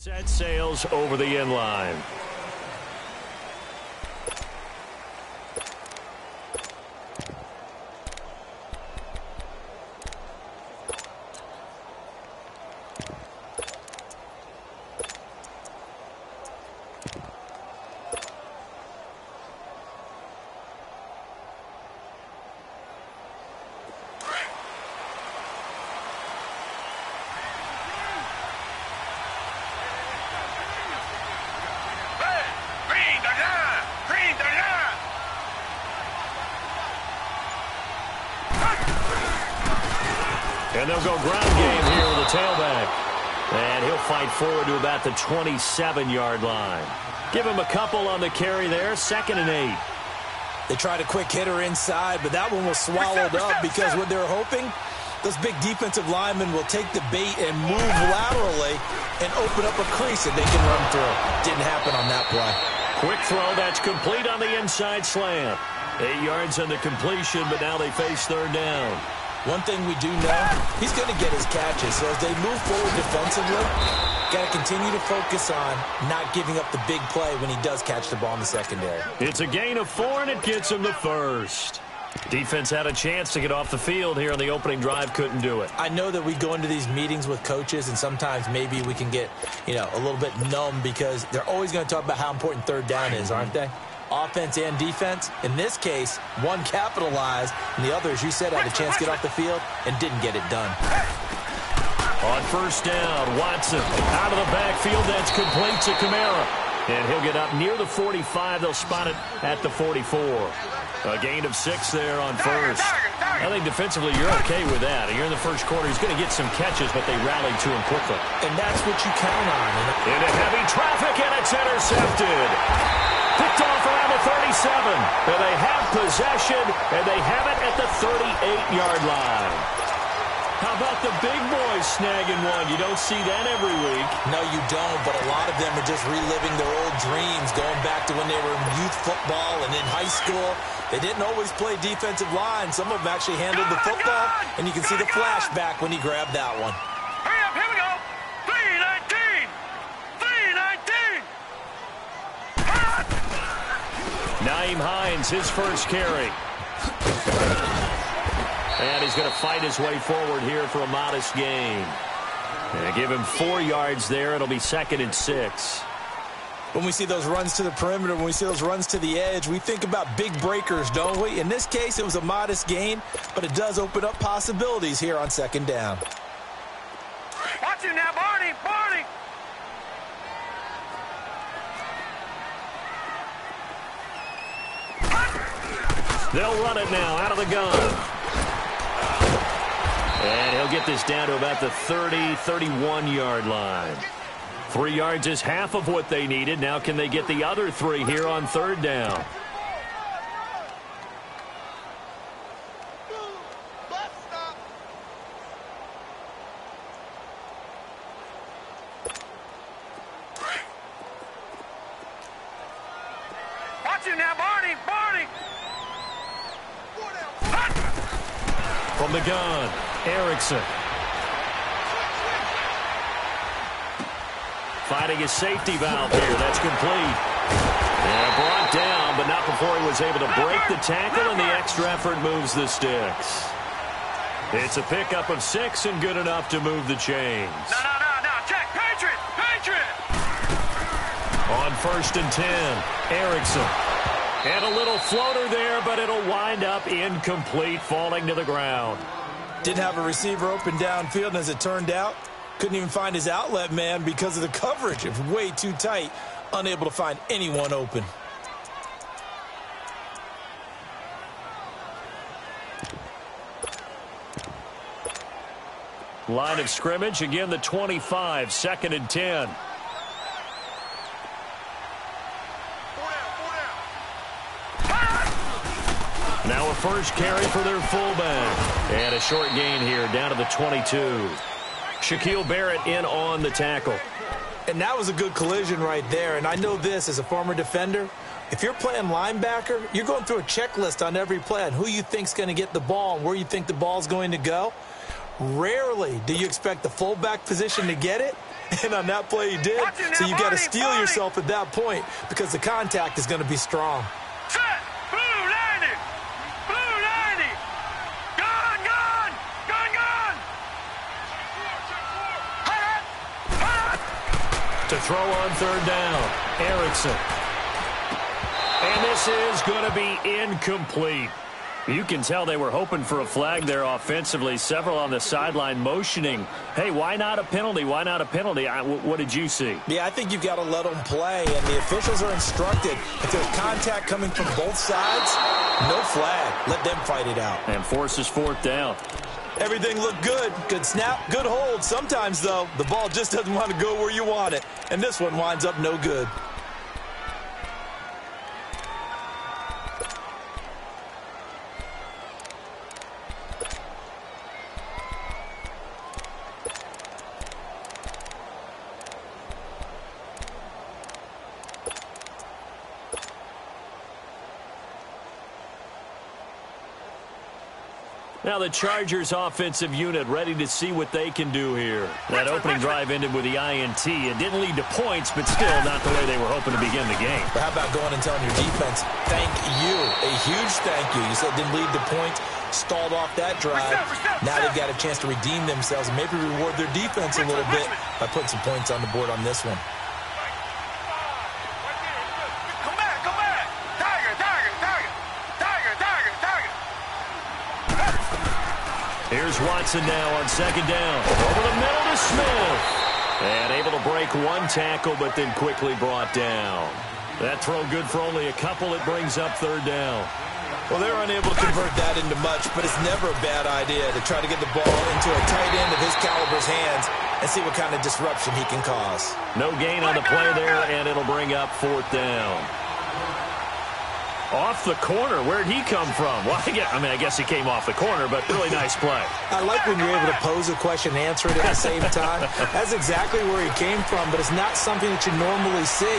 Set sails over the inline. And they'll go ground game here with the tailback. And he'll fight forward to about the 27-yard line. Give him a couple on the carry there, 2nd and 8. They tried a quick hitter inside, but that one was swallowed up because what they're hoping, those big defensive linemen will take the bait and move laterally and open up a crease that they can run through. Didn't happen on that play. Quick throw, that's complete on the inside slant. 8 yards on the completion, but now they face 3rd down. One thing we do know, he's going to get his catches. So as they move forward defensively, got to continue to focus on not giving up the big play when he does catch the ball in the secondary. It's a gain of 4, and it gets him the first. Defense had a chance to get off the field here on the opening drive, couldn't do it. I know that we go into these meetings with coaches, and sometimes maybe we can get, a little bit numb because they're always going to talk about how important 3rd down is, aren't they? Offense and defense. In this case, one capitalized, and the other, as you said, had a chance to get off the field and didn't get it done. On 1st down, Watson out of the backfield. That's complete to Kamara. And he'll get up near the 45. They'll spot it at the 44. A gain of 6 there on 1st. I think defensively you're okay with that. And you're in the 1st quarter. He's going to get some catches, but they rallied to him quickly. And that's what you count on. Into heavy traffic, and it's intercepted. Picked off around the 37. And they have possession, and they have it at the 38-yard line. How about the big boys snagging one? You don't see that every week. No, you don't, but a lot of them are just reliving their old dreams, going back to when they were in youth football and in high school. They didn't always play defensive line. Some of them actually handled the football, and you can see the flashback when he grabbed that one. Hurry up, here we go. 319! 319! Nyheim Hines, his first carry. And he's going to fight his way forward here for a modest gain. And give him 4 yards there. It'll be 2nd and 6. When we see those runs to the perimeter, when we see those runs to the edge, we think about big breakers, don't we? In this case, it was a modest gain, but it does open up possibilities here on 2nd down. Watch him now, Barney! Barney! They'll run it now out of the gun. And he'll get this down to about the 30, 31-yard line. 3 yards is half of what they needed. Now can they get the other 3 here on 3rd down? Watch him now, Barney! Barney! From the gun, Erickson. Fighting his safety valve here. That's complete. And brought down, but not before he was able to break the tackle, and the extra effort moves the sticks. It's a pickup of 6 and good enough to move the chains. No. Check. Patriot! Patriot! On 1st and 10, Erickson. And a little floater there, but it'll wind up incomplete, falling to the ground. Didn't have a receiver open downfield, and as it turned out, couldn't even find his outlet man because of the coverage. It was way too tight, unable to find anyone open. Line of scrimmage, again the 25, 2nd and 10. Now a first carry for their fullback. And a short gain here down to the 22. Shaquille Barrett in on the tackle. And that was a good collision right there. And I know this as a former defender. If you're playing linebacker, you're going through a checklist on every play on who you think's going to get the ball and where you think the ball's going to go. Rarely do you expect the fullback position to get it. And on that play, he did. So you got to steel yourself at that point because the contact is going to be strong. Set! Blue 90! Blue 90! Gun, gun! Gun, gun! To throw on third down, Erickson. And this is going to be incomplete. You can tell they were hoping for a flag there offensively. Several on the sideline motioning, hey, why not a penalty? Why not a penalty? What did you see? Yeah, I think you've got to let them play, and the officials are instructed. If there's contact coming from both sides, no flag. Let them fight it out. And forces fourth down. Everything looked good. Good snap, good hold. Sometimes, though, the ball just doesn't want to go where you want it. And this one winds up no good. Now the Chargers offensive unit ready to see what they can do here. That opening drive ended with the INT. It didn't lead to points, but still not the way they were hoping to begin the game. But how about going and telling your defense, thank you, a huge thank you. You said it didn't lead to points, stalled off that drive. Now they've got a chance to redeem themselves and maybe reward their defense a little bit by putting some points on the board on this one. Here's Watson now on second down. Over the middle to Smith. And able to break one tackle, but then quickly brought down. That throw good for only a couple. It brings up third down. Well, they're unable to convert that into much, but it's never a bad idea to try to get the ball into a tight end of his caliber's hands and see what kind of disruption he can cause. No gain on the play there, and it'll bring up fourth down. Off the corner. Where'd he come from? Well, I guess he came off the corner, but really nice play. I like when you're able to pose a question and answer it at the same time. That's exactly where he came from, but it's not something that you normally see.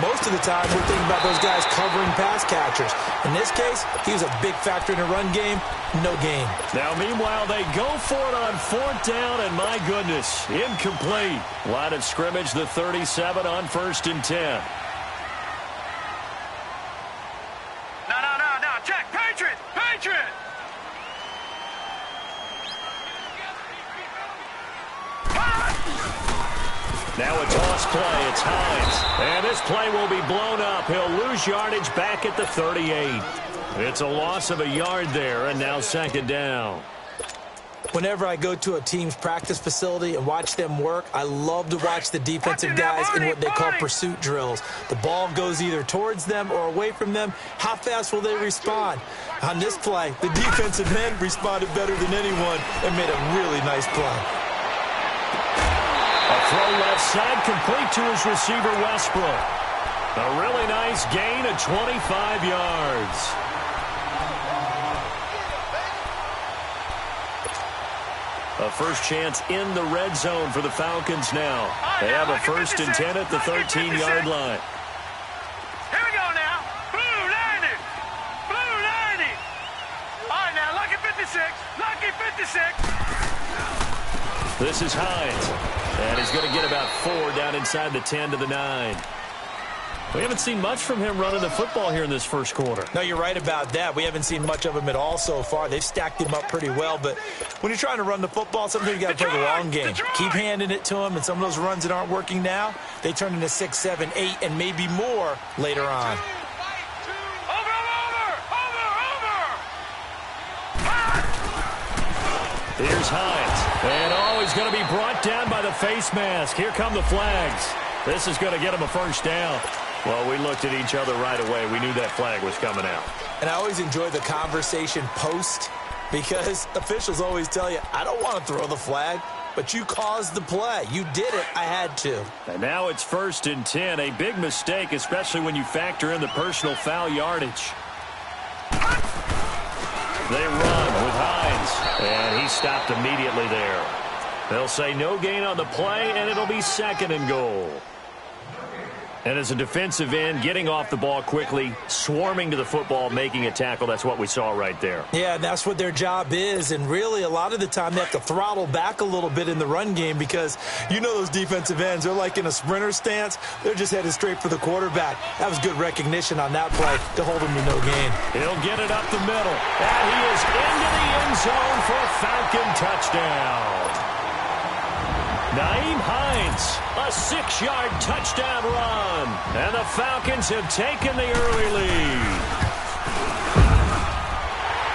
Most of the time, we're thinking about those guys covering pass catchers. In this case, he was a big factor in the run game. No gain. Now, meanwhile, they go for it on fourth down, and my goodness, incomplete. Line of scrimmage, the 37 on 1st and 10. Now a toss play. It's Hines. And this play will be blown up. He'll lose yardage back at the 38. It's a loss of a yard there, and now second down. Whenever I go to a team's practice facility and watch them work, I love to watch the defensive guys in what they call pursuit drills. The ball goes either towards them or away from them. How fast will they respond? On this play, the defensive men responded better than anyone and made a really nice play. A throw left side, complete to his receiver, Westbrook. A really nice gain of 25 yards. A first chance in the red zone for the Falcons now. They have a 1st and 10 at the 13-yard line. Here we go now. Blue 90. Blue 90. All right, now, lucky 56. Lucky 56. This is Hines. And he's going to get about 4 down inside the 10 to the 9. We haven't seen much from him running the football here in this first quarter. No, you're right about that. We haven't seen much of him at all so far. They've stacked him up pretty well, but when you're trying to run the football, sometimes you got to play the long game. Keep handing it to him, and some of those runs that aren't working now, they turn into 6, 7, 8, and maybe more later on. Here's Hines. And he's going to be brought down by the face mask. Here come the flags. This is going to get him a first down. Well, we looked at each other right away. We knew that flag was coming out. And I always enjoy the conversation post because officials always tell you, I don't want to throw the flag, but you caused the play. You did it. I had to. And now it's 1st and 10. A big mistake, especially when you factor in the personal foul yardage. They run with Hines, and he stopped immediately there. They'll say no gain on the play, and it'll be 2nd and goal. And as a defensive end, getting off the ball quickly, swarming to the football, making a tackle, that's what we saw right there. Yeah, and that's what their job is. And really, a lot of the time, they have to throttle back a little bit in the run game because you know those defensive ends, they're like in a sprinter stance. They're just headed straight for the quarterback. That was good recognition on that play to hold him to no gain. He'll get it up the middle. And he is into the end zone for a Falcon touchdown. Naeem Hines, a 6-yard touchdown run. And the Falcons have taken the early lead.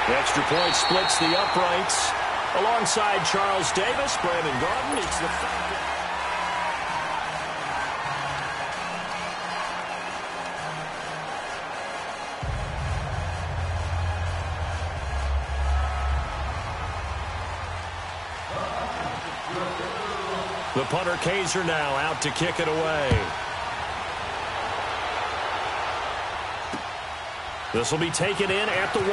The extra point splits the uprights. Alongside Charles Davis, Brandon Garden, it's the Falcons. The punter Kaiser now out to kick it away. This will be taken in at the 1.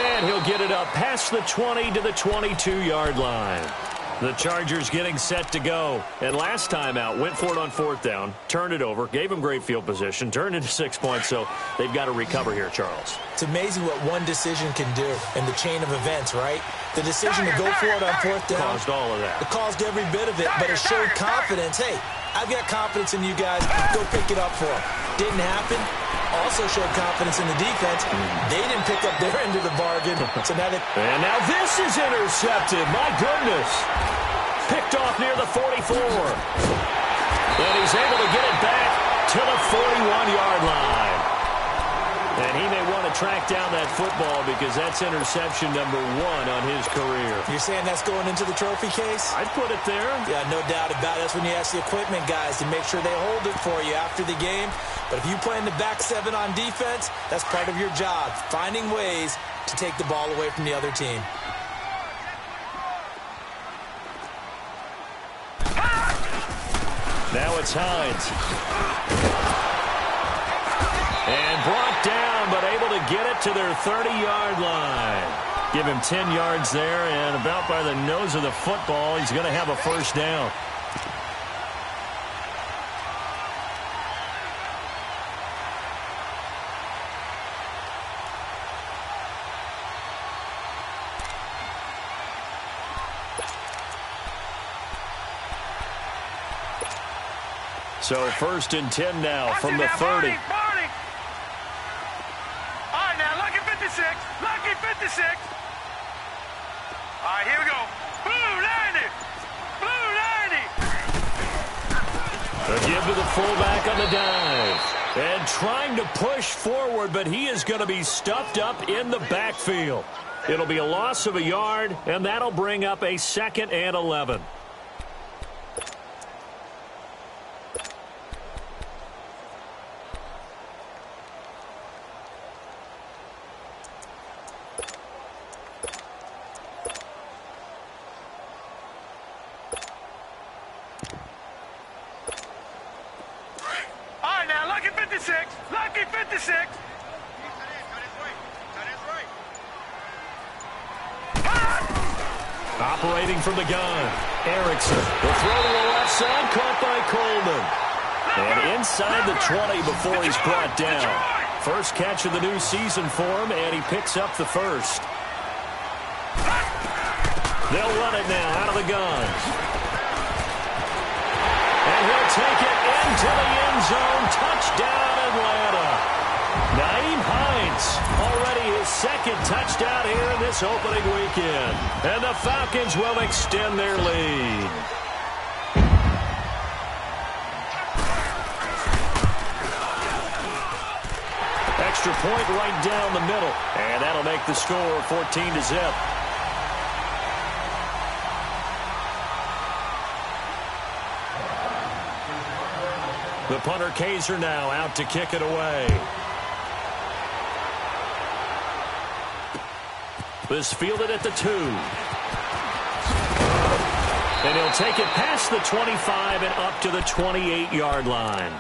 And he'll get it up past the 20 to the 22-yard line. The Chargers getting set to go. And last time out, went for it on 4th down, turned it over, gave them great field position, turned into 6 points, so they've got to recover here, Charles. It's amazing what one decision can do in the chain of events, right? The decision to go for it on 4th down. Caused all of that. It caused every bit of it, but it showed confidence. Hey, I've got confidence in you guys. Go pick it up for them. Didn't happen. Also showed confidence in the defense. They didn't pick up their end of the bargain. So now and now this is intercepted. My goodness. Picked off near the 44. And he's able to get it back to the 41-yard line. And he may want to track down that football because that's interception number 1 on his career. You're saying that's going into the trophy case? I'd put it there. Yeah, no doubt about it. That's when you ask the equipment guys to make sure they hold it for you after the game. But if you play in the back 7 on defense, that's part of your job, finding ways to take the ball away from the other team. Now it's Hines. And brought down, but able to get it to their 30-yard line. Give him 10 yards there, and about by the nose of the football, he's going to have a first down. So 1st and 10 now from the 30. Barney. All right, now, lucky 56. Lucky 56. All right, here we go. Blue 90. Blue 90. A give to the fullback on the dive. And trying to push forward, but he is going to be stuffed up in the backfield. It'll be a loss of a yard, and that'll bring up a 2nd and 11. Lucky 56. Operating from the gun. Erickson. The throw to the left side, caught by Coleman. And inside the 20 before he's brought down. First catch of the new season for him, and he picks up the first. They'll run it now out of the gun. And he'll take it into the end zone. Touchdown, Atlanta. Naeem Hines, already his 2nd touchdown here in this opening weekend. And the Falcons will extend their lead. Extra point right down the middle. And that'll make the score 14-0. The punter Kaiser now out to kick it away. This fielded at the 2. And he'll take it past the 25 and up to the 28-yard line.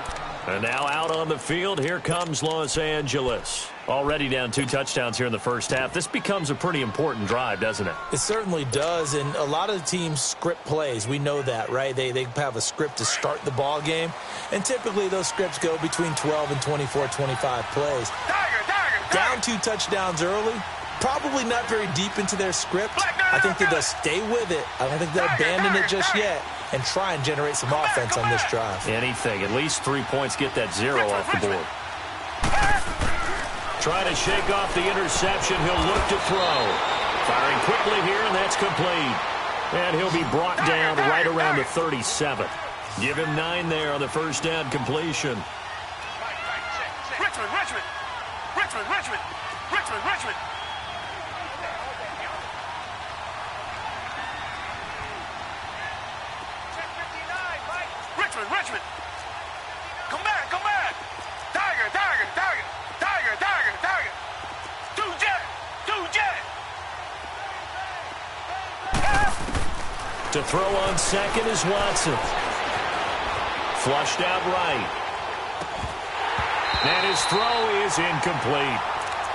And now out on the field, here comes Los Angeles. Already down 2 touchdowns here in the first half. This becomes a pretty important drive, doesn't it? It certainly does, and a lot of the teams script plays. We know that, right? They have a script to start the ball game, and typically those scripts go between 12 and 24, 25 plays. Down 2 touchdowns early, probably not very deep into their script. I think that they'll stay with it. I don't think they'll abandon it just yet and try and generate some offense on this drive. Anything. At least 3 points, get that 0 off the board. Trying to shake off the interception. He'll look to throw. Firing quickly here, and that's complete. And he'll be brought down right around the 37. Give him 9 there on the first down completion. Richmond. Richmond. Come back. Tiger. Two jet. To throw on second is Watson. Flushed out right. And his throw is incomplete.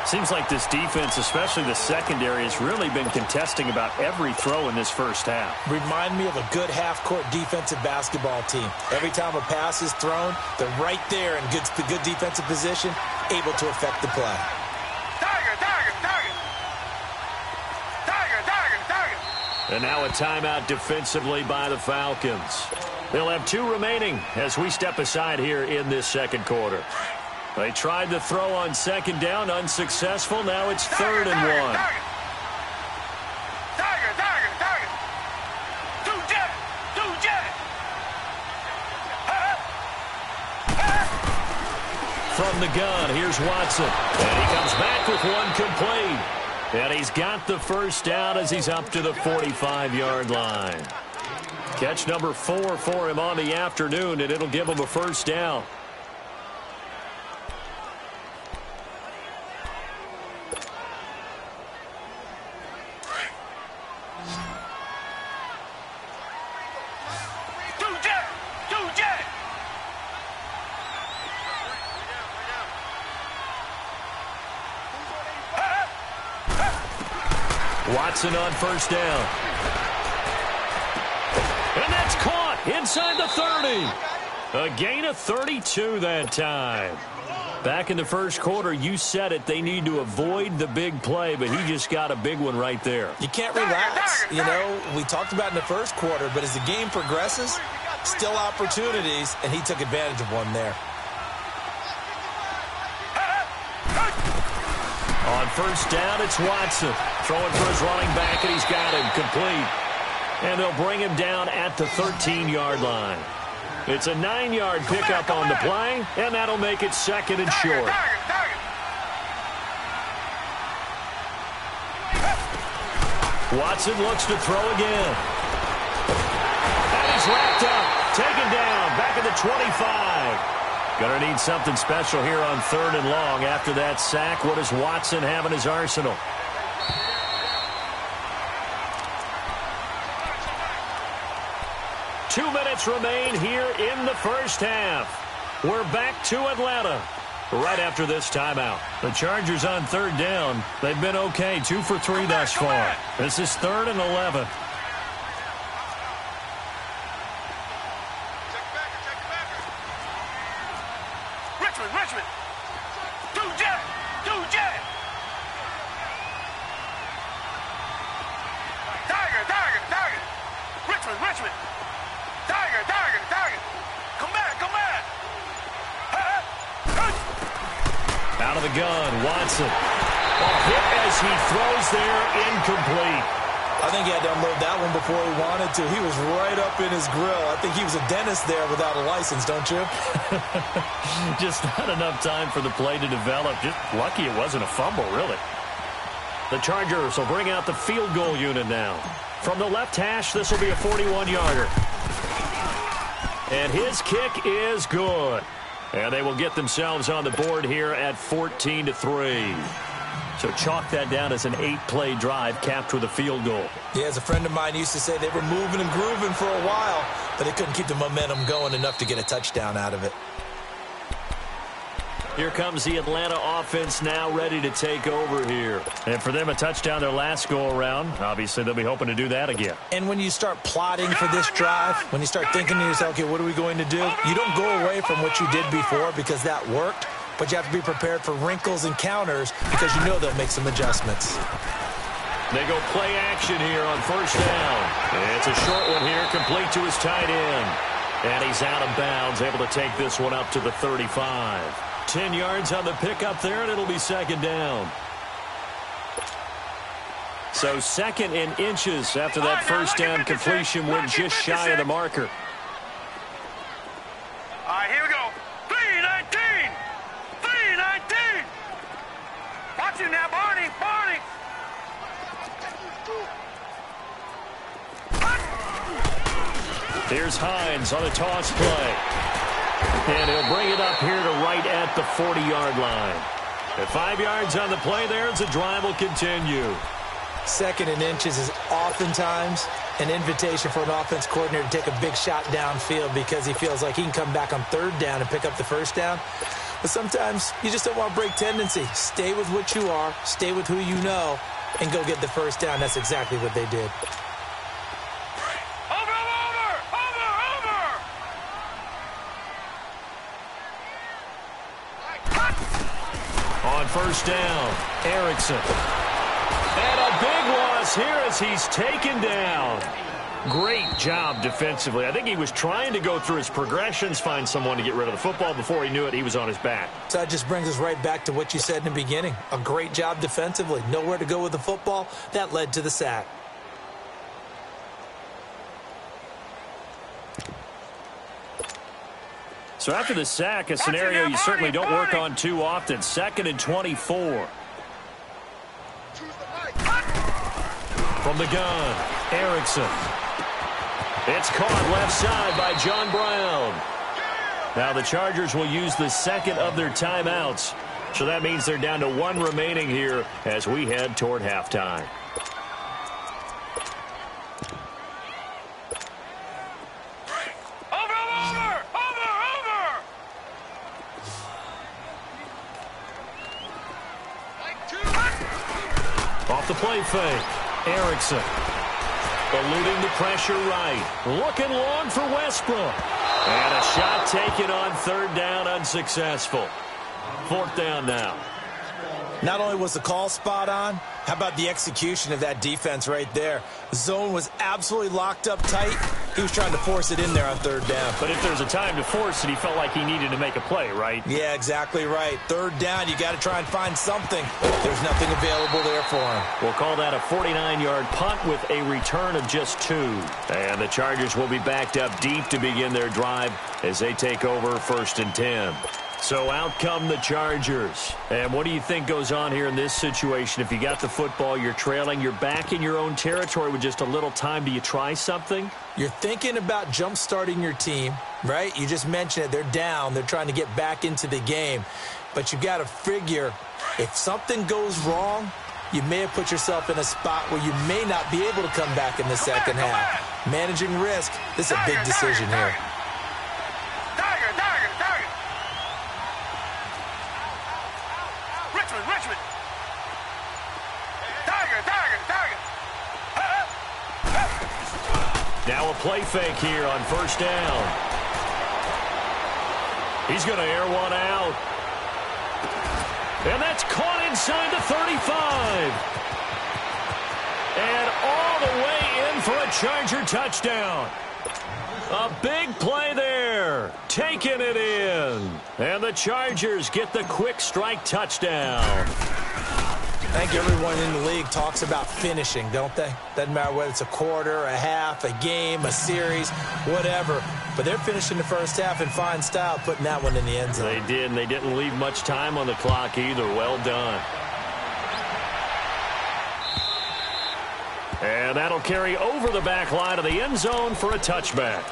Seems like this defense, especially the secondary, has really been contesting about every throw in this first half. Remind me of a good half-court defensive basketball team. Every time a pass is thrown, they're right there in good defensive position, able to affect the play. And now a timeout defensively by the Falcons. They'll have 2 remaining as we step aside here in this second quarter. They tried to throw on second down, unsuccessful. Now it's 3rd and 1. From the gun, here's Watson. And he comes back with 1 complete. And he's got the first down as he's up to the 45-yard line. Catch number 4 for him on the afternoon, and it'll give him a first down. Watson on first down. And that's caught inside the 30. A gain of 32 that time. Back in the first quarter, you said it, they need to avoid the big play, but he just got a big one right there. You can't relax. You know, we talked about in the first quarter, but as the game progresses, still opportunities, and he took advantage of one there. On first down, it's Watson. Throwing for his running back, and he's got him complete. And they'll bring him down at the 13-yard line. It's a 9-yard pickup on the play, and that'll make it 2nd and short. Watson looks to throw again. And he's wrapped up. Taken down, back at the 25. Gonna need something special here on 3rd and long. After that sack, what does Watson have in his arsenal? Two minutes remain here in the first half. We're back to Atlanta right after this timeout. The Chargers on 3rd down. They've been okay, 2 for 3 thus far. This is 3rd and 11. Richmond. Two jet. Tiger. Richmond. Tiger. Come back. Out of the gun, Watson. A hit as he throws there, incomplete. I think he had to unload that one before he wanted to. He was right up in his grill. I think he was a dentist there without a license, don't you? Just not enough time for the play to develop. Just lucky it wasn't a fumble, really. The Chargers will bring out the field goal unit now. From the left hash, this will be a 41-yarder. And his kick is good. And they will get themselves on the board here at 14-3. So chalk that down as an 8-play drive capped with a field goal. Yeah, as a friend of mine used to say, they were moving and grooving for a while, but they couldn't keep the momentum going enough to get a touchdown out of it. Here comes the Atlanta offense now ready to take over here. And for them, a touchdown their last go-around. Obviously, they'll be hoping to do that again. And when you start plotting for this drive, when you start thinking to yourself, okay, what are we going to do? You don't go away from what you did before because that worked, but you have to be prepared for wrinkles and counters because you know they'll make some adjustments. They go play action here on first down. It's a short one here, complete to his tight end. And he's out of bounds, able to take this one up to the 35. 10 yards on the pickup there, and it'll be second down. So second and inches after that first down completion went just shy of the marker. All right, here we go. 3-19. 3-19. Watch him now, Barney. Barney. Here's Hines on the toss play. And he'll bring it up here to right at the 40-yard line. At 5 yards on the play there, the drive will continue. Second and inches is oftentimes an invitation for an offense coordinator to take a big shot downfield because he feels like he can come back on third down and pick up the first down. But sometimes you just don't want to break tendency. Stay with what you are, stay with who you know, and go get the first down. That's exactly what they did. On first down, Erickson. And a big loss here as he's taken down. Great job defensively. I think he was trying to go through his progressions, find someone to get rid of the football. Before he knew it, he was on his back. So that just brings us right back to what you said in the beginning. A great job defensively. Nowhere to go with the football. That led to the sack. So after the sack, a scenario you certainly don't work on too often. 2nd and 24. From the gun, Erickson. It's caught left side by John Brown. Now the Chargers will use the second of their timeouts. So that means they're down to one remaining here as we head toward halftime. Off the play fake, Erickson. Eluding the pressure right. Looking long for Westbrook. And a shot taken on third down, unsuccessful. Fourth down now. Not only was the call spot on, how about the execution of that defense right there? The zone was absolutely locked up tight. He was trying to force it in there on third down. But if there's a time to force it, he felt like he needed to make a play, right? Yeah, exactly right. Third down, you got to try and find something. There's nothing available there for him. We'll call that a 49-yard punt with a return of just 2. And the Chargers will be backed up deep to begin their drive as they take over 1st and 10. So out come the Chargers. And what do you think goes on here in this situation? If you got the football, you're trailing, you're back in your own territory with just a little time. Do you try something? You're thinking about jump-starting your team, right? You just mentioned it. They're down. They're trying to get back into the game. But you got to figure if something goes wrong, you may have put yourself in a spot where you may not be able to come back in the second half. Managing risk, this is a big decision here. Richmond. Tiger. Now a play fake here on first down. He's going to air one out. And that's caught inside the 35. And all the way in for a Charger touchdown. A big play there. Taking it in. And the Chargers get the quick strike touchdown. I think everyone in the league talks about finishing, don't they? Doesn't matter whether it's a quarter, a half, a game, a series, whatever. But they're finishing the first half in fine style, putting that one in the end zone. They did, and they didn't leave much time on the clock either. Well done. And that'll carry over the back line of the end zone for a touchback.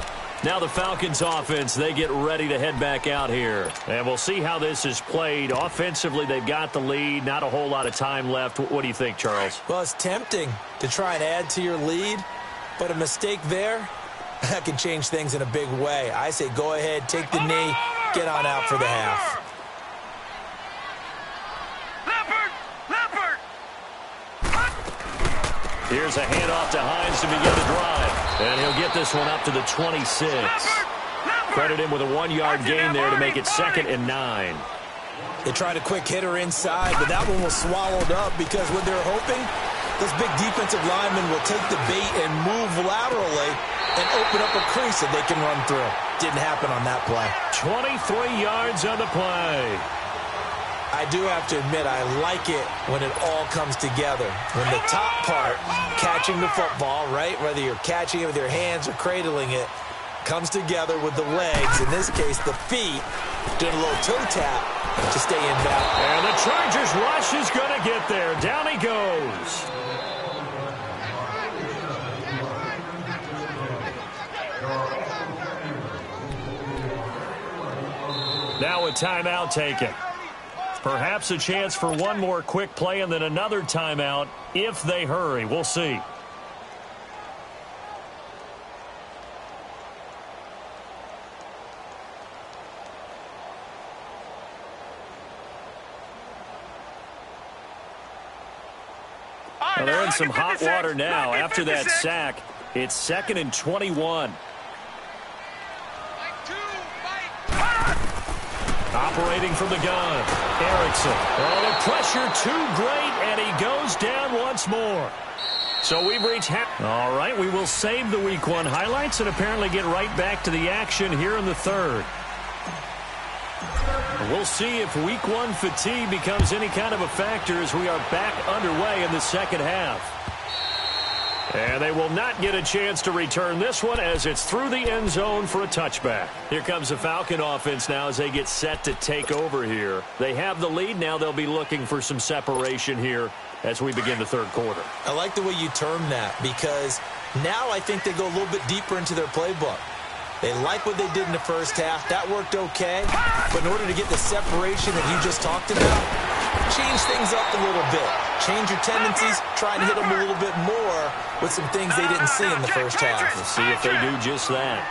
Now the Falcons offense, they get ready to head back out here. And we'll see how this is played. Offensively, they've got the lead. Not a whole lot of time left. What do you think, Charles? Well, it's tempting to try and add to your lead, but a mistake there, that can change things in a big way. I say go ahead, take the knee, get on out for the half. Here's a handoff to Hines to begin the drive. And he'll get this one up to the 26. Credit him with a 1-yard gain there to make it 2nd and 9. They tried a quick hitter inside, but that one was swallowed up because what they're hoping, those big defensive linemen will take the bait and move laterally and open up a crease that they can run through. Didn't happen on that play. 23 yards on the play. I do have to admit, I like it when it all comes together. When the top part, catching the football, right, whether you're catching it with your hands or cradling it, comes together with the legs, in this case the feet, doing a little toe tap to stay in bounds. And the Chargers rush is going to get there. Down he goes. Now a timeout taken. Perhaps a chance for one more quick play and then another timeout if they hurry. We'll see. Well, they're in some hot water now. After that sack, it's 2nd and 21. Operating from the gun, Erickson. Oh, the pressure too great, and he goes down once more. So we've reached half. All right, we will save the Week 1 highlights and apparently get right back to the action here in the 3rd. We'll see if Week 1 fatigue becomes any kind of a factor as we are back underway in the 2nd half. And they will not get a chance to return this one as it's through the end zone for a touchback. Here comes the Falcon offense now as they get set to take over here. They have the lead. Now they'll be looking for some separation here as we begin the 3rd quarter. I like the way you term that because now I think they go a little bit deeper into their playbook. They like what they did in the first half. That worked okay. But in order to get the separation that you just talked about, change things up a little bit. Change your tendencies. Try and hit them a little bit more with some things they didn't see in the first half. We'll see if they do just that.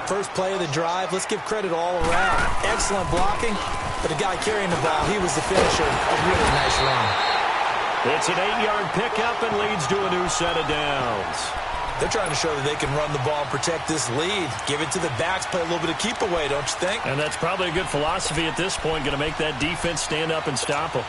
First play of the drive, let's give credit all around. Excellent blocking, but the guy carrying the ball, he was the finisher. A really nice run. It's an 8-yard pickup and leads to a new set of downs. They're trying to show that they can run the ball and protect this lead. Give it to the backs, play a little bit of keep away, don't you think? And that's probably a good philosophy at this point, going to make that defense stand up and stop them.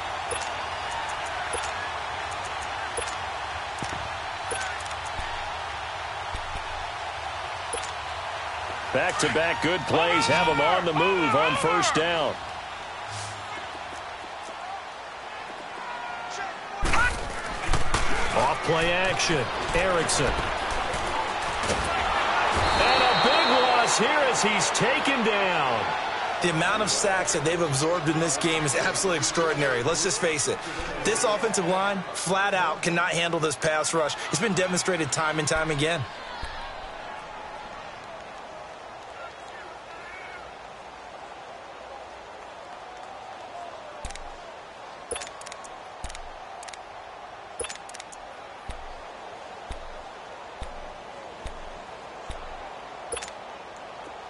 Back-to-back good plays have them on the move on first down. Off play action, Erickson. And a big loss here as he's taken down. The amount of sacks that they've absorbed in this game is absolutely extraordinary. Let's just face it. This offensive line, flat out, cannot handle this pass rush. It's been demonstrated time and time again.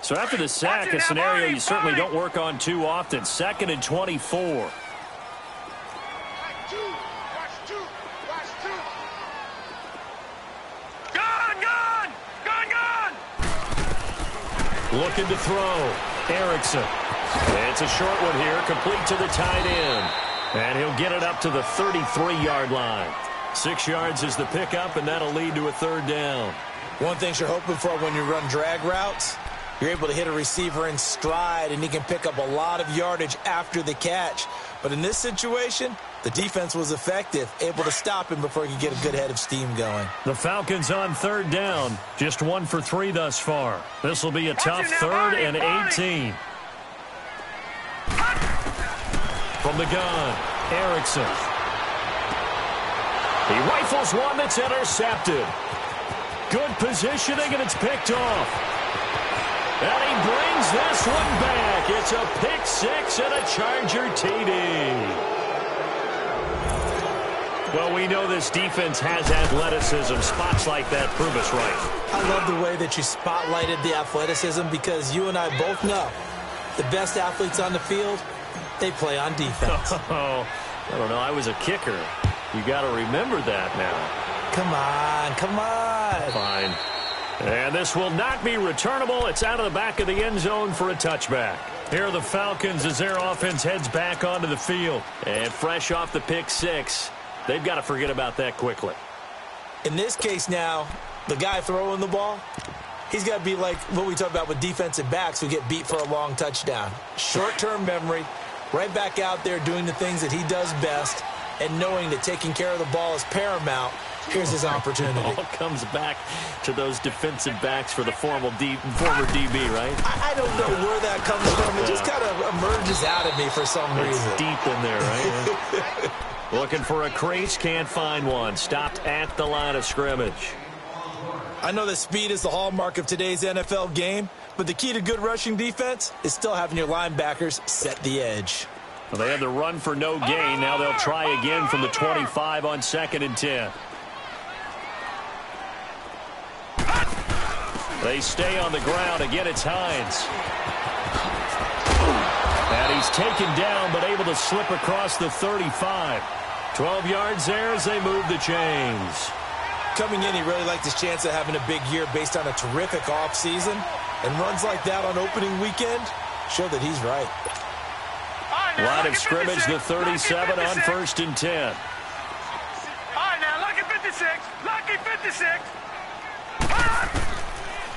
So after the sack, a scenario you certainly don't work on too often. 2nd and 24. Looking to throw. Erickson. It's a short one here, complete to the tight end. And he'll get it up to the 33-yard line. 6 yards is the pickup, and that'll lead to a 3rd down. One thing you're hoping for when you run drag routes, you're able to hit a receiver in stride, and he can pick up a lot of yardage after the catch. But in this situation, the defense was effective, able to stop him before he could get a good head of steam going. The Falcons on 3rd down, just 1 for 3 thus far. This will be a tough 3rd and 18. From the gun, Erickson. He rifles one that's intercepted. Good positioning, and it's picked off. And he brings this one back. It's a pick 6 and a Charger TD. Well, we know this defense has athleticism. Spots like that prove us right. I love the way that you spotlighted the athleticism because you and I both know the best athletes on the field, they play on defense. Oh, I don't know. I was a kicker. You got to remember that now. Come on, come on. Fine. And this will not be returnable. It's out of the back of the end zone for a touchback. Here are the Falcons as their offense heads back onto the field. And fresh off the pick six, they've got to forget about that quickly. In this case now, the guy throwing the ball, he's got to be like what we talk about with defensive backs who get beat for a long touchdown. Short-term memory, right back out there doing the things that he does best, and knowing that taking care of the ball is paramount. Here's his opportunity. It all comes back to those defensive backs for the former DB, right? I don't know where that comes from. It just kind of emerges out of me for some reason. It's deep in there, right? Looking for a crease, can't find one. Stopped at the line of scrimmage. I know that speed is the hallmark of today's NFL game, but the key to good rushing defense is still having your linebackers set the edge. Well, they had the run for no gain. Now they'll try again from the 25 on 2nd and 10. They stay on the ground. Again, it's Hines. And he's taken down, but able to slip across the 35. 12 yards there as they move the chains. Coming in, he really liked his chance of having a big year based on a terrific offseason. And runs like that on opening weekend show that he's right. Line of scrimmage, the 37 on 1st and 10. All right, now, lucky 56. Lucky 56.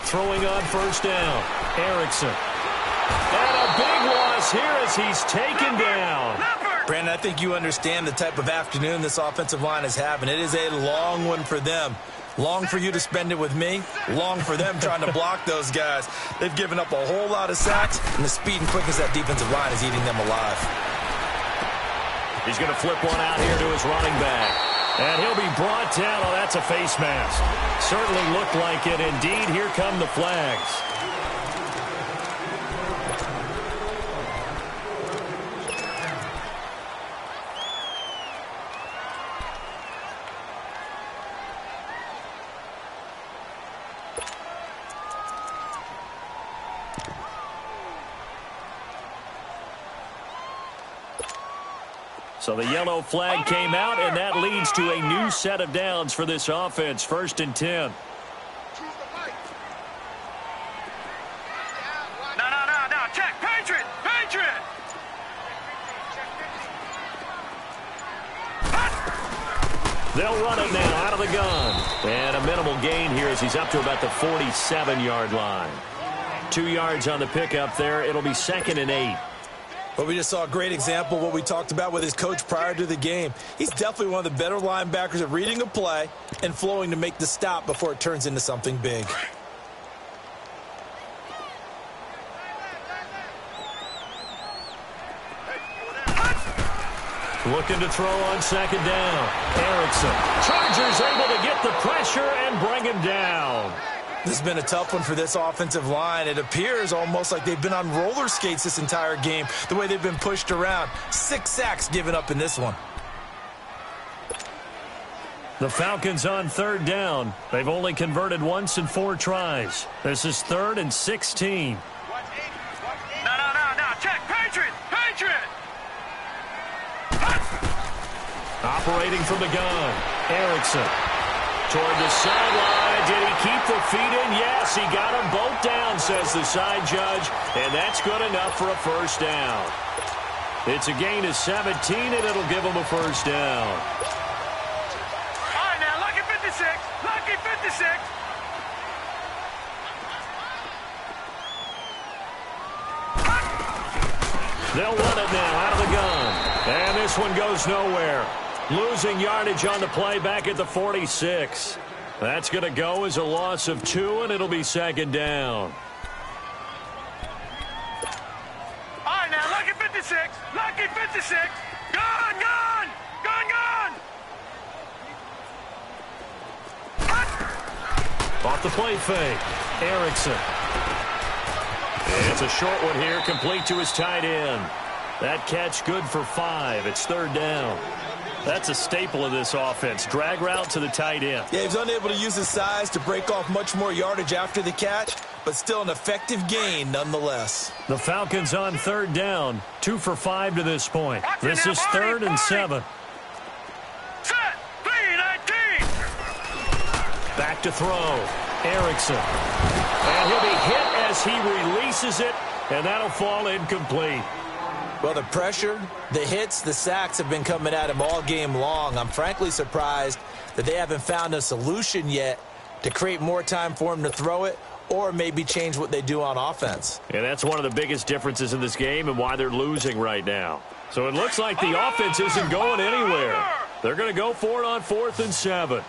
Throwing on 1st down. Erickson. And a big loss here as he's taken down. Brandon, I think you understand the type of afternoon this offensive line is having. It is a long one for them. Long for you to spend it with me. Long for them trying to block those guys. They've given up a whole lot of sacks, and the speed and quickness of that defensive line is eating them alive. He's going to flip one out here to his running back. And he'll be brought down. Oh, that's a face mask. Certainly looked like it. Indeed, here come the flags. So the yellow flag came out, and that leads to a new set of downs for this offense. 1st and 10. No. Check. Patriot. They'll run it now out of the gun. And a minimal gain here as he's up to about the 47-yard line. 2 yards on the pickup there. It'll be 2nd and 8. But we just saw a great example of what we talked about with his coach prior to the game. He's definitely one of the better linebackers at reading a play and flowing to make the stop before it turns into something big. Looking to throw on 2nd down. Erickson. Chargers able to get the pressure and bring him down. This has been a tough one for this offensive line. It appears almost like they've been on roller skates this entire game, the way they've been pushed around. 6 sacks given up in this one. The Falcons on 3rd down. They've only converted once in 4 tries. This is 3rd and 16. No. Check. Patriot. Operating from the gun. Erickson. Toward the sideline. Did he keep the feet in? Yes, he got them both down, says the side judge. And that's good enough for a 1st down. It's a gain of 17, and it'll give him a 1st down. All right, now, lucky 56. Lucky 56. They'll run it now out of the gun. And this one goes nowhere. Losing yardage on the play back at the 46. That's going to go as a loss of 2, and it'll be 2nd down. All right, now, lucky 56. Lucky 56. Gun. Off the play fake. Erickson. It's a short one here, complete to his tight end. That catch good for 5. It's 3rd down. That's a staple of this offense. Drag route to the tight end. Yeah, he's unable to use his size to break off much more yardage after the catch, but still an effective gain nonetheless. The Falcons on 3rd down. 2 for 5 to this point. This is 3rd and 7. Set. 3-19. Back to throw. Erickson. And he'll be hit as he releases it, and that'll fall incomplete. Well, the pressure, the hits, the sacks have been coming at him all game long. I'm frankly surprised that they haven't found a solution yet to create more time for him to throw it or maybe change what they do on offense. And that's one of the biggest differences in this game and why they're losing right now. So it looks like the offense isn't going anywhere. They're going to go for it on 4th and 7.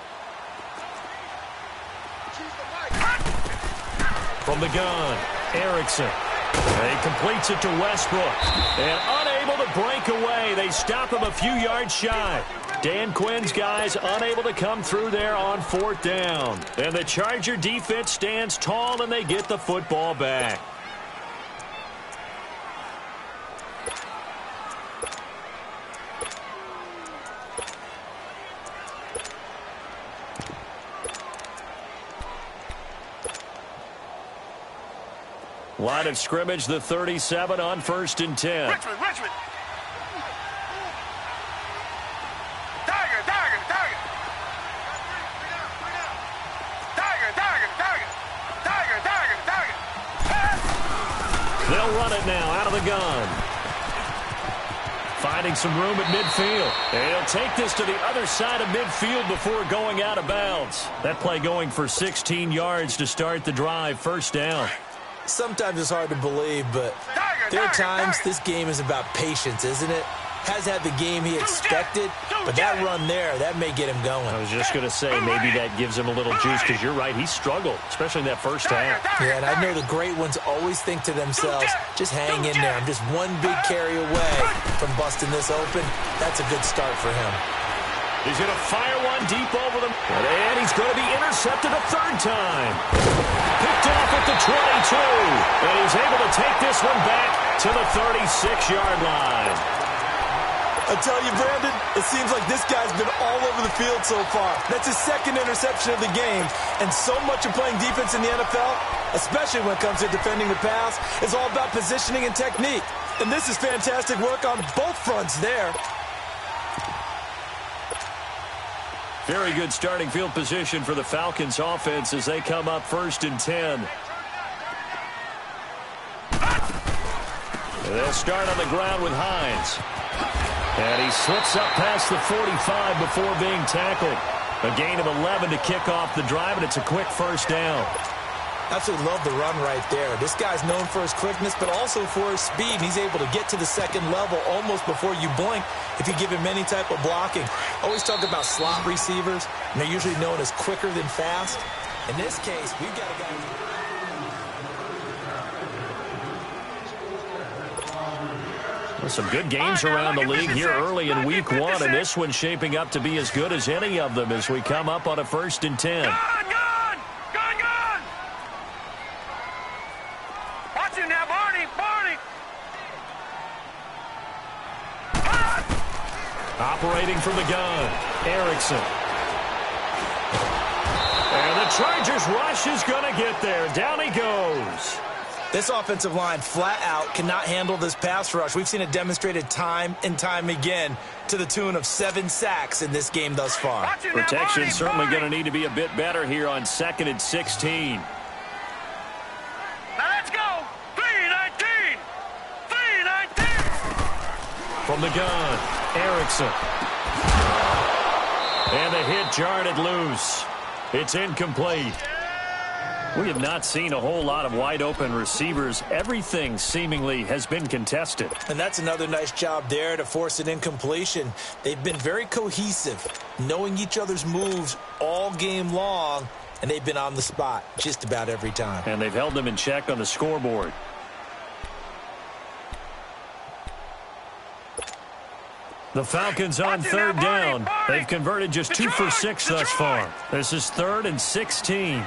From the gun, Erickson. And he completes it to Westbrook. And unable to break away. They stop him a few yards shy. Dan Quinn's guys unable to come through there on 4th down. And the Charger defense stands tall, and they get the football back. Line of scrimmage, the 37 on 1st and 10. Richmond. Tiger. They'll run it now out of the gun. Finding some room at midfield. And he'll take this to the other side of midfield before going out of bounds. That play going for 16 yards to start the drive. 1st down. Sometimes it's hard to believe, but there are times this game is about patience, isn't it? Has had the game he expected, but that run there, that may get him going. I was just going to say, maybe that gives him a little juice, because you're right, he struggled, especially in that first half. Yeah, and I know the great ones always think to themselves, just hang in there. I'm just one big carry away from busting this open. That's a good start for him. He's going to fire one deep over them. And he's going to be intercepted a 3rd time. Picked off at the 22. And he's able to take this one back to the 36-yard line. I tell you, Brandon, it seems like this guy's been all over the field so far. That's his 2nd interception of the game. And so much of playing defense in the NFL, especially when it comes to defending the pass, is all about positioning and technique. And this is fantastic work on both fronts there. Very good starting field position for the Falcons offense as they come up 1st and 10. And they'll start on the ground with Hines. And he slips up past the 45 before being tackled. A gain of 11 to kick off the drive, and it's a quick 1st down. Absolutely love the run right there. This guy's known for his quickness, but also for his speed. And he's able to get to the 2nd level almost before you blink if you give him any type of blocking. Always talk about slot receivers, and they're usually known as quicker than fast. In this case, we've got a guy... Well, some good games around the league here early in week 1, and this one's shaping up to be as good as any of them as we come up on a 1st and 10. Gone! Watch it now, Barney! Operating from the gun, Erickson. And the Chargers rush is going to get there. Down he goes. This offensive line flat out cannot handle this pass rush. We've seen it demonstrated time and time again to the tune of 7 sacks in this game thus far. Protection certainly going to need to be a bit better here on 2nd and 16. Now let's go! 3-19! From the gun, Erickson. And the hit jarred it loose. It's incomplete. We have not seen a whole lot of wide-open receivers. Everything seemingly has been contested. And that's another nice job there to force an incompletion. They've been very cohesive, knowing each other's moves all game long, and they've been on the spot just about every time. And they've held them in check on the scoreboard. The Falcons on 3rd down. They've converted just 2 for 6 thus far. This is 3rd and 16.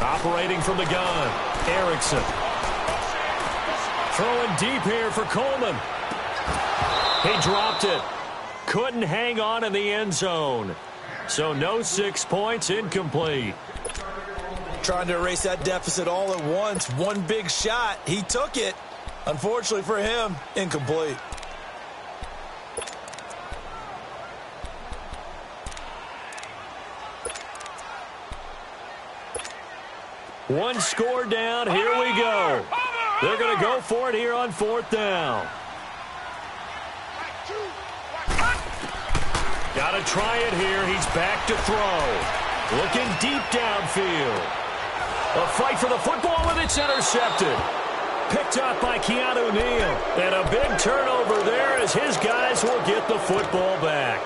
Operating from the gun, Erickson. Throwing deep here for Coleman. He dropped it. Couldn't hang on in the end zone. So no 6 points, incomplete. Trying to erase that deficit all at once. One big shot. He took it. Unfortunately for him, incomplete. One score down. Here we go. They're going to go for it here on 4th down. Got to try it here. He's back to throw. Looking deep downfield. A fight for the football, and it's intercepted. Picked up by Keanu Neal. And a big turnover there as his guys will get the football back.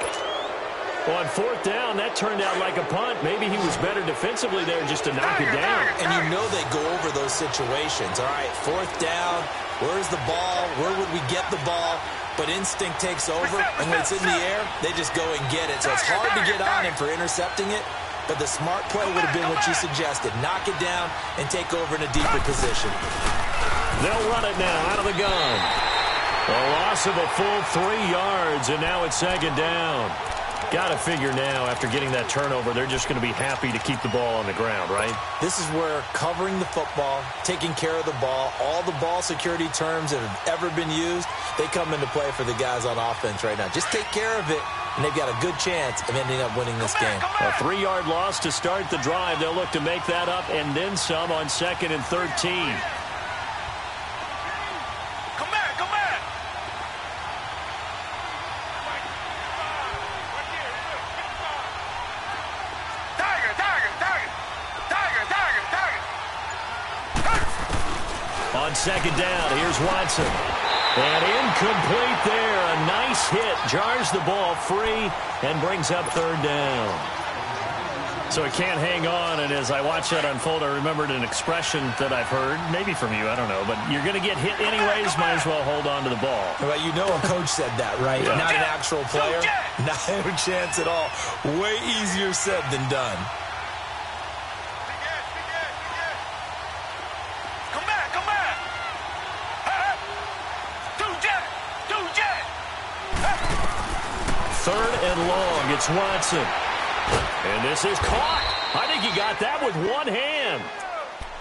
On 4th down, that turned out like a punt. Maybe he was better defensively there just to knock it down. And you know they go over those situations. All right, 4th down, where's the ball? Where would we get the ball? But instinct takes over, and when it's in the air, they just go and get it. So it's hard to get on him for intercepting it, but the smart play would have been what you suggested. Knock it down and take over in a deeper position. They'll run it now out of the gun. A loss of a full 3 yards, and now it's 2nd down. Got to figure now, after getting that turnover, they're just going to be happy to keep the ball on the ground, right? This is where covering the football, taking care of the ball, all the ball security terms that have ever been used, they come into play for the guys on offense right now. Just take care of it, and they've got a good chance of ending up winning this game. A 3-yard loss to start the drive. They'll look to make that up and then some on 2nd and 13. On 2nd down, here's Watson. And incomplete there. A nice hit. Jars the ball free and brings up 3rd down. So it can't hang on, and as I watch that unfold, I remembered an expression that I've heard, maybe from you, I don't know, but you're going to get hit anyways, might as well hold on to the ball. Well, you know a coach said that, right? Yeah. Not an actual player. Not a chance at all. Way easier said than done. Third and long, it's Watson. And this is caught. I think he got that with one hand.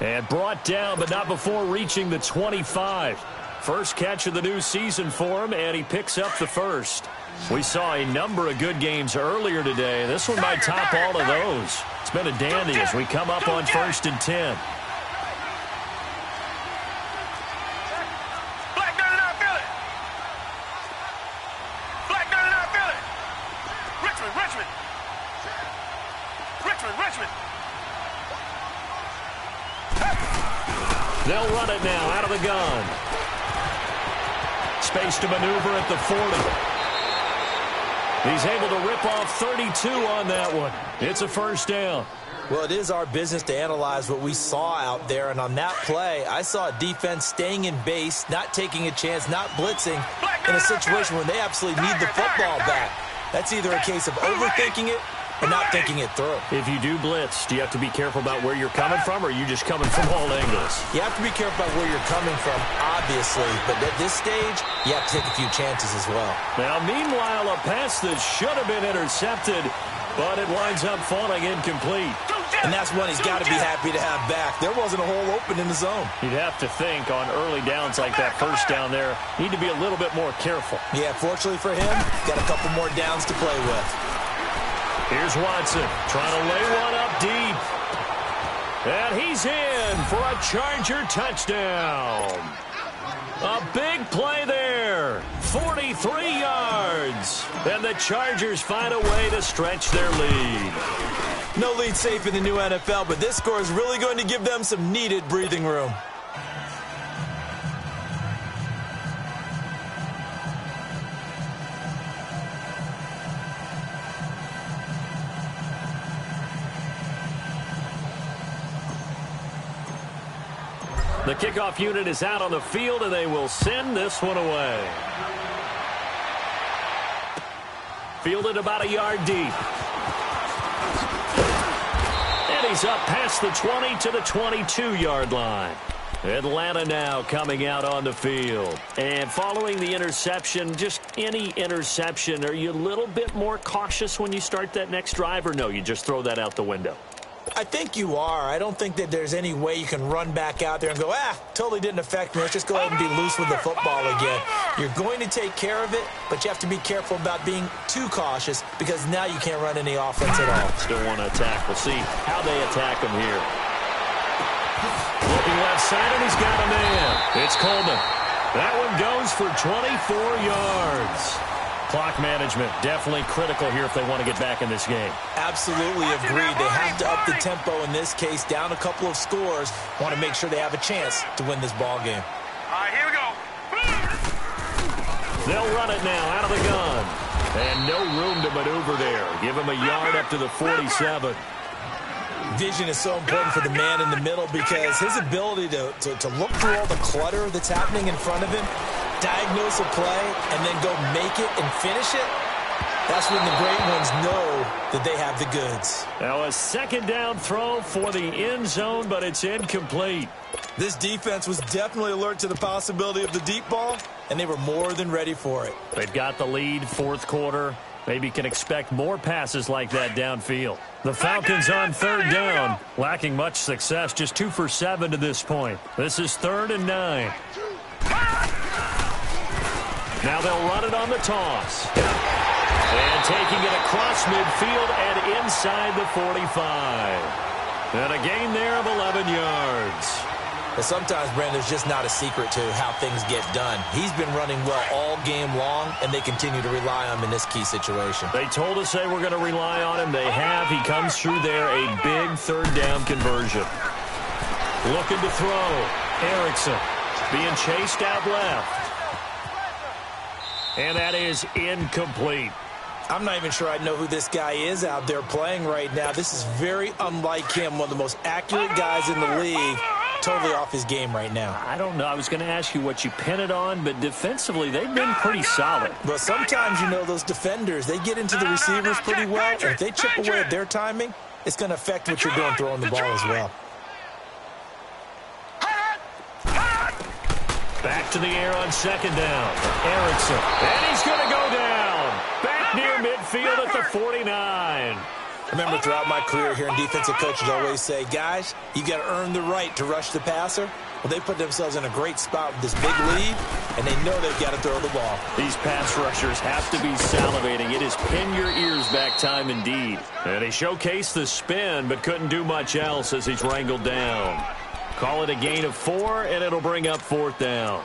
And brought down, but not before reaching the 25. First catch of the new season for him, and he picks up the first. We saw a number of good games earlier today. This one might top all of those. It's been a dandy as we come up on 1st and 10. They'll run it now out of the gun. Space to maneuver at the 40. He's able to rip off 32 on that one. It's a 1st down. Well, it is our business to analyze what we saw out there, and on that play, I saw a defense staying in base, not taking a chance, not blitzing in a situation where they absolutely need the football back. That's either a case of overthinking it or not thinking it through. If you do blitz, do you have to be careful about where you're coming from, or are you just coming from all angles? You have to be careful about where you're coming from, obviously, but at this stage, you have to take a few chances as well. Now, meanwhile, a pass that should have been intercepted, but it winds up falling incomplete. And that's one he's got to be happy to have back. There wasn't a hole open in the zone. You'd have to think on early downs like that 1st down there, need to be a little bit more careful. Yeah, fortunately for him, got a couple more downs to play with. Here's Watson trying to lay one up deep. And he's in for a Charger touchdown. A big play there. 43 yards. And the Chargers find a way to stretch their lead. No lead safe in the new NFL, but this score is really going to give them some needed breathing room. The kickoff unit is out on the field, and they will send this one away. Fielded about a yard deep. And he's up past the 20 to the 22-yard line. Atlanta now coming out on the field. And following the interception, just any interception, are you a little bit more cautious when you start that next drive, or no, you just throw that out the window? I think you are. I don't think that there's any way you can run back out there and go, totally didn't affect me. Let's just go ahead and be loose with the football again. You're going to take care of it, but you have to be careful about being too cautious because now you can't run any offense at all. Still want to attack. We'll see how they attack him here. Looking left side, and he's got a man. It's Coleman. That one goes for 24 yards. Clock management definitely critical here if they want to get back in this game. Absolutely agreed. They have to up the tempo in this case, down a couple of scores. Want to make sure they have a chance to win this ball game. All right, here we go. They'll run it now out of the gun. And no room to maneuver there. Give him a yard up to the 47. Vision is so important for the man in the middle because his ability to look through all the clutter that's happening in front of him, diagnose a play, and then go make it and finish it, that's when the great ones know that they have the goods. Now a second down throw for the end zone, but it's incomplete. This defense was definitely alert to the possibility of the deep ball, and they were more than ready for it. They've got the lead, fourth quarter. Maybe can expect more passes like that downfield. The Falcons on third down, lacking much success, just 2 for 7 to this point. This is 3rd and 9. Now they'll run it on the toss. And taking it across midfield and inside the 45. And a gain there of 11 yards. But sometimes, Brandon, there's just not a secret to how things get done. He's been running well all game long, and they continue to rely on him in this key situation. They told us they were going to rely on him. They have. He comes through there, a big third down conversion. Looking to throw. Erickson being chased out left. And that is incomplete. I'm not even sure I know who this guy is out there playing right now. This is very unlike him, one of the most accurate guys in the league. Totally off his game right now. I don't know. I was going to ask you what you pin it on, but defensively, they've been pretty solid. Well, sometimes, those defenders, they get into the receivers pretty well, and if they chip away at their timing, it's going to affect what you're doing throwing the ball as well. Back to the air on second down. Erickson. And he's going to go down. Back near midfield at the 49. I remember throughout my career here in defensive coaches always say, guys, you got to earn the right to rush the passer. Well, they put themselves in a great spot with this big lead, and they know they've got to throw the ball. These pass rushers have to be salivating. It is pin your ears back time indeed. And he showcased the spin, but couldn't do much else as he's wrangled down. Call it a gain of 4, and it'll bring up 4th down.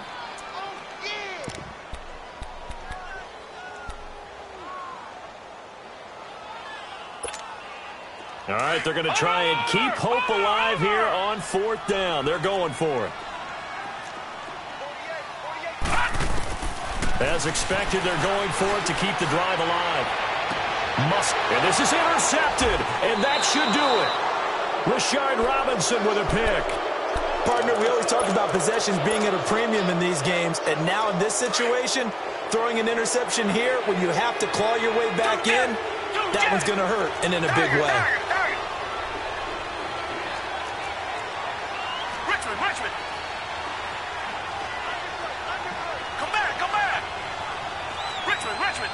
All right, they're going to try and keep hope alive here on 4th down. They're going for it. As expected, they're going for it to keep the drive alive. And this is intercepted, and that should do it. Rashard Robinson with a pick. Partner, we always talk about possessions being at a premium in these games, and now in this situation, throwing an interception here when you have to claw your way back in, that one's going to hurt, and in a big way. Richmond. Come back. Richmond.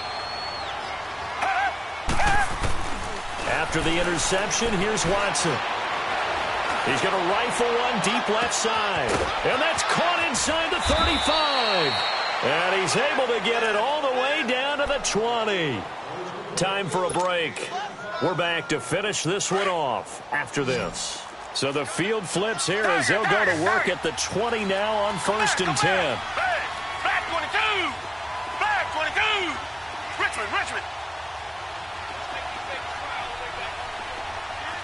After the interception, here's Watson. He's going to rifle one deep left side. And that's caught inside the 35. And he's able to get it all the way down to the 20. Time for a break. We're back to finish this one off after this. So the field flips here as they'll go to work at the 20 now on 1st and 10. Flag 22. Richmond.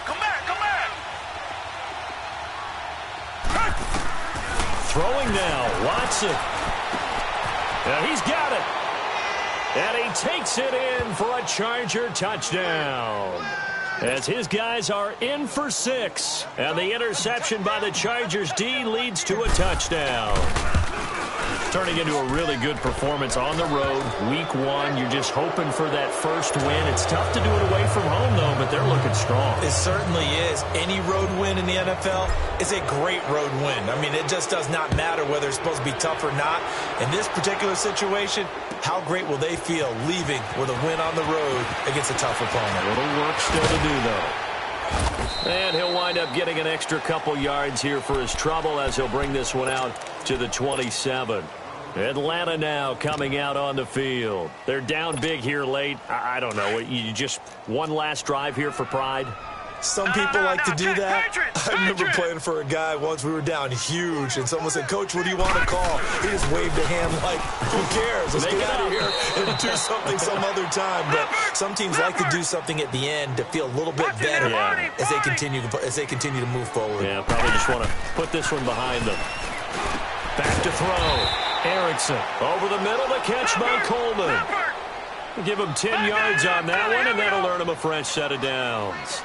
Come back. Throwing now, Watson. Now he's got it. And he takes it in for a Charger touchdown. As his guys are in for 6. And the interception by the Chargers D leads to a touchdown. Turning into a really good performance on the road. Week 1, you're just hoping for that first win. It's tough to do it away from home, though, but they're looking strong. It certainly is. Any road win in the NFL is a great road win. I mean, it just does not matter whether it's supposed to be tough or not. In this particular situation, how great will they feel leaving with a win on the road against a tough opponent? A little work still to do, though. And he'll wind up getting an extra couple yards here for his trouble as he'll bring this one out to the 27. Atlanta now coming out on the field. They're down big here late. I don't know. You just one last drive here for pride? Some people like to do that. I remember playing for a guy once. We were down huge, and someone said, "Coach, what do you want to call?" He just waved a hand like, who cares? Let's get out of here and do something some other time. But some teams like to do something at the end to feel a little bit better as they continue to move forward. Yeah, probably just want to put this one behind them. Back to throw. Erickson over the middle, the catch by Coleman. Give him 10 yards on that one, and that'll earn him a fresh set of downs.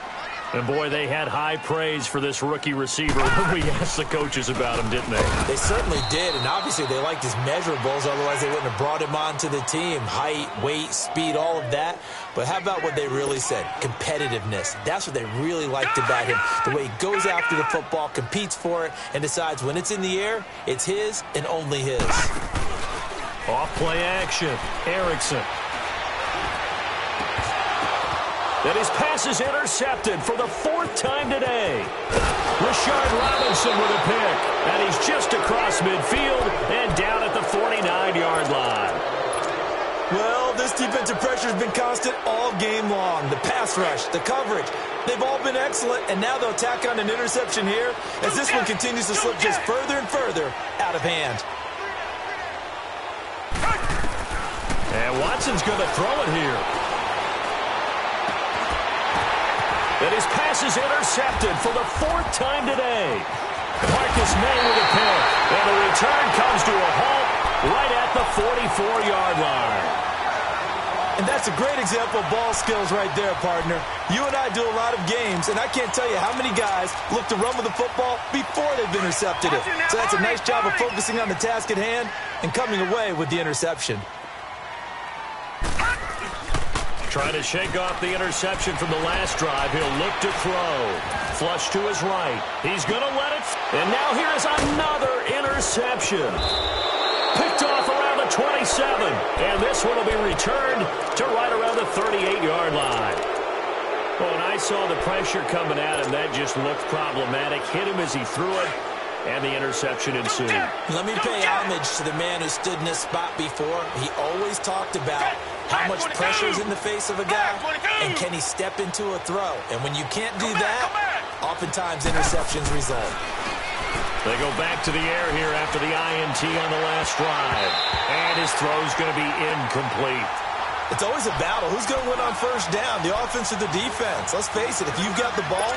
And, boy, they had high praise for this rookie receiver when we asked the coaches about him, didn't they? They certainly did, and obviously they liked his measurables. Otherwise, they wouldn't have brought him onto the team. Height, weight, speed, all of that. But how about what they really said? Competitiveness. That's what they really liked about him. The way he goes after the football, competes for it, and decides when it's in the air, it's his and only his. Off-play action. Erickson. And his pass is intercepted for the 4th time today. Rashard Robinson with a pick. And he's just across midfield and down at the 49-yard line. Well, this defensive pressure has been constant all game long. The pass rush, the coverage, they've all been excellent. And now they'll tack on an interception here as this one continues to slip just further and further out of hand. And Watson's going to throw it here. And his pass is intercepted for the 4th time today. Marcus May with a pick. And the return comes to a halt right at the 44-yard line. And that's a great example of ball skills right there, partner. You and I do a lot of games, and I can't tell you how many guys look to run with the football before they've intercepted it. So that's a nice job of focusing on the task at hand and coming away with the interception. Trying to shake off the interception from the last drive. He'll look to throw. Flush to his right. He's going to let it. And now here is another interception. Picked off around the 27. And this one will be returned to right around the 38-yard line. Well, and I saw the pressure coming at him. That just looked problematic. Hit him as he threw it. And the interception ensued. Let me pay homage to the man who stood in this spot before. He always talked about how much pressure is in the face of a guy, and can he step into a throw. And when you can't do that, oftentimes interceptions result. They go back to the air here after the INT on the last drive. And his throw's going to be incomplete. It's always a battle. Who's going to win on first down, the offense or the defense? Let's face it, if you've got the ball,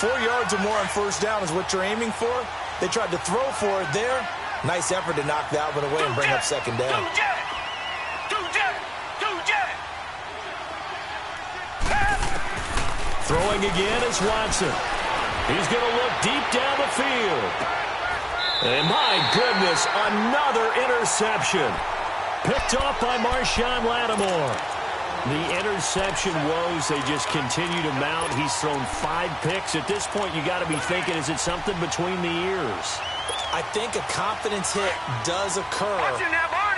4 yards or more on first down is what you're aiming for. They tried to throw for it there. Nice effort to knock that one away and bring up second down. Throwing again is Watson. He's going to look deep down the field. And my goodness, another interception. Picked off by Marshawn Lattimore. The interception woes, they just continue to mount. He's thrown 5 picks. At this point, you got to be thinking, is it something between the ears? I think a confidence hit does occur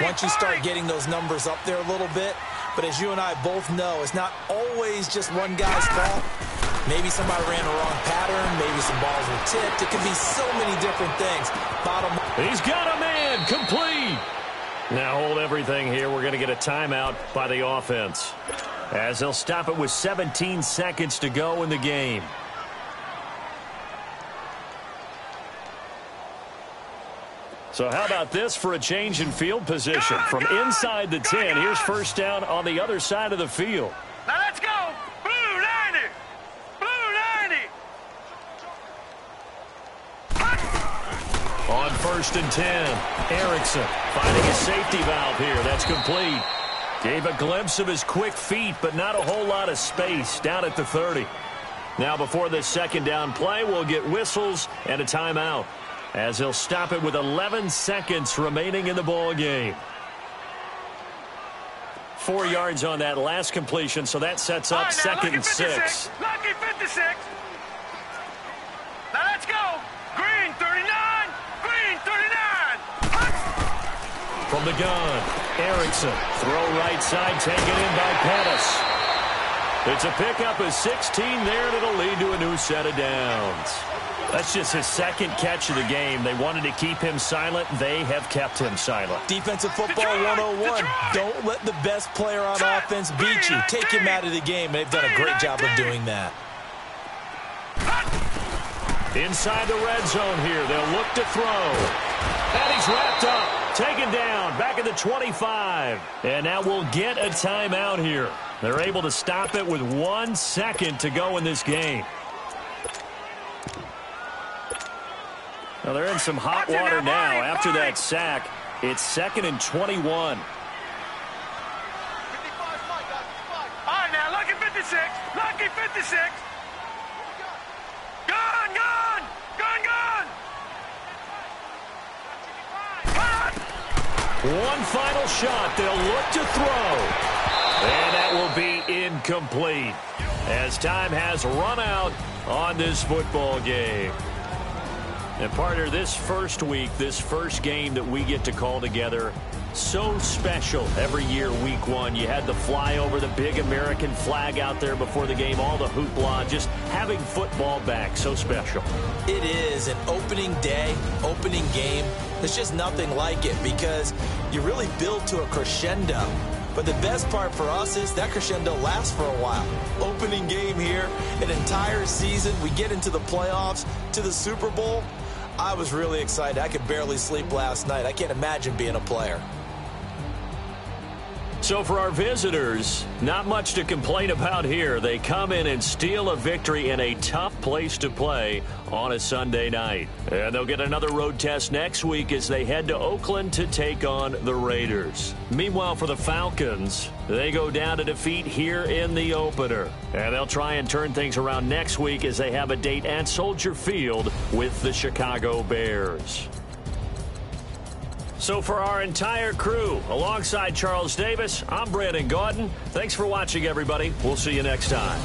once you start getting those numbers up there a little bit. But as you and I both know, it's not always just one guy's fault. Maybe somebody ran a wrong pattern. Maybe some balls were tipped. It could be so many different things. He's got a man complete. Now hold everything here. We're going to get a timeout by the offense, as they'll stop it with 17 seconds to go in the game. So how about this for a change in field position? From inside the 10, here's first down on the other side of the field. Now let's go. Blue 90. Blue 90. On first and 10, Erickson finding a safety valve here. That's complete. Gave a glimpse of his quick feet, but not a whole lot of space down at the 30. Now before this second down play, we'll get whistles and a timeout, as he'll stop it with 11 seconds remaining in the ball game. 4 yards on that last completion, so that sets up second and 6. Lucky 56. Now let's go. Green 39. Green 39. From the gun, Erickson. Throw right side, taken in by Pettis. It's a pickup of 16 there, and it'll lead to a new set of downs. That's just his second catch of the game. They wanted to keep him silent. They have kept him silent. Defensive football 101. Don't let the best player on offense beat you. Take him out of the game, and they've done a great job of doing that. Inside the red zone here. They'll look to throw. And he's wrapped up. Taken down. Back at the 25. And now we'll get a timeout here. They're able to stop it with 1 second to go in this game. Now they're in some hot water now after that sack. It's 2nd and 21. All right, now, lucky 56. Lucky 56. Gone, gone. Gone, gone. One final shot. They'll look to throw. And that will be incomplete as time has run out on this football game. And partner, this first week, this first game that we get to call together, so special every year, week 1. You had the flyover, the big American flag out there before the game, all the hoopla, just having football back, so special. It is an opening day, opening game. There's just nothing like it because you really build to a crescendo. But the best part for us is that crescendo lasts for a while. Opening game here, an entire season. We get into the playoffs, to the Super Bowl. I was really excited. I could barely sleep last night. I can't imagine being a player. So for our visitors, not much to complain about here. They come in and steal a victory in a tough place to play on a Sunday night. And they'll get another road test next week as they head to Oakland to take on the Raiders. Meanwhile, for the Falcons, they go down to defeat here in the opener. And they'll try and turn things around next week as they have a date at Soldier Field with the Chicago Bears. So for our entire crew, alongside Charles Davis, I'm Brandon Gaudin. Thanks for watching, everybody. We'll see you next time.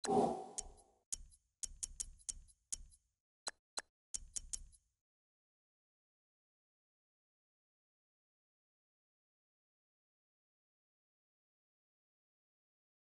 You